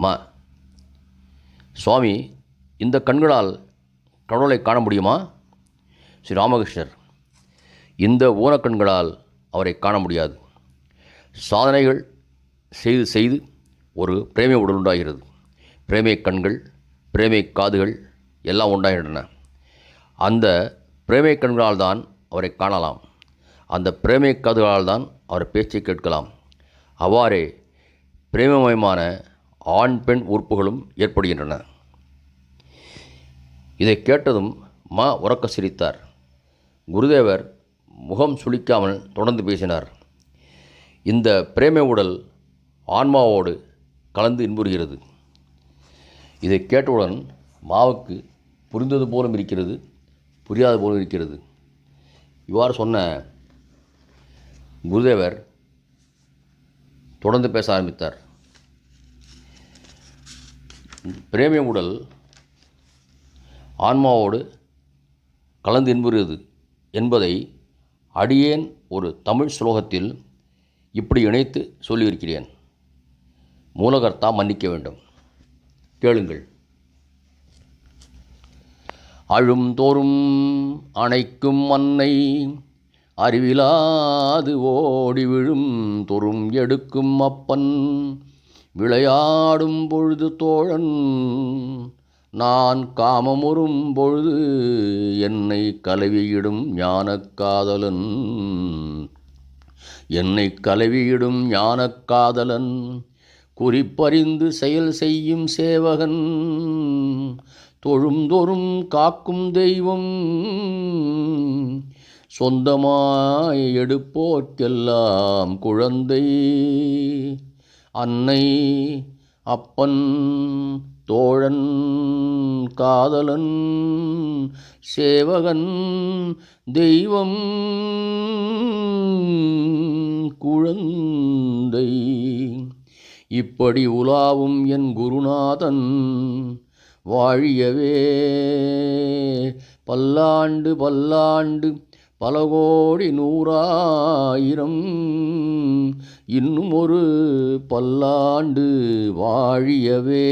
மா சுவாமி, இந்த கண்களால் கடவுளை காண முடியுமா? ஸ்ரீ ராமகிருஷ்ணர், இந்த ஊனக்கண்களால் அவரை காண முடியாது. சாதனைகள் செய்து செய்து ஒரு பிரேமை உடல் உண்டாகிறது. பிரேமை கண்கள், பிரேமை காதுகள் எல்லாம் உண்டாகின்றன. அந்த பிரேமை கண்களால் தான் அவரை காணலாம். அந்த பிரேமை காதுகளால் தான் அவர் பேச்சை கேட்கலாம். அவ்வாறே பிரேமமயமான ஆண் பெண் உறுப்புகளும் ஏற்படுகின்றன. இதை கேட்டதும் உரக்க சிரித்தார். குருதேவர் முகம் சுளிக்காமல் தொடர்ந்து பேசினார். இந்த பிரேமை உடல் ஆன்மாவோடு கலந்து இன்புறுகிறது. இதை கேட்டவுடன் மாவுக்கு புரிந்தது போலும் இருக்கிறது, புரியாத போலும் இருக்கிறது. இவ்வாறு சொன்ன குருதேவர் தொடர்ந்து பேச ஆரம்பித்தார். பிரேமை உடல் ஆன்மாவோடு கலந்து இன்புறுகிறது என்பதை அடியேன் ஒரு தமிழ் ஸ்லோகத்தில் இப்படி இணைத்து சொல்லியிருக்கிறேன். மூலகர்த்தா மன்னிக்க வேண்டும். கேளுங்கள். அழும் தோறும் அணைக்கும் அன்னை, அறிவிலாது ஓடி விழும் தொறும் எடுக்கும் அப்பன், விளையாடும் பொழுது தோழன், நான் காமமுறும் பொழுது என்னை கலவியிடும் ஞானக்காதலன், என்னை கலவியிடும் ஞானக்காதலன், குறிப்பறிந்து செயல் செய்யும் சேவகன், தொழும்தொறும் காக்கும் தெய்வம், சொந்தமாய் எடுப்போர்க்கெல்லாம் குழந்தை, அன்னை அப்பன் தோழன் காதலன் சேவகன் தெய்வம் குழந்தை, இப்படி உலாவும் என் குருநாதன் வாழியவே பல்லாண்டு பல்லாண்டு பல கோடி நூறாயிரம் இன்னும் ஒரு பல்லாண்டு வாழியவே.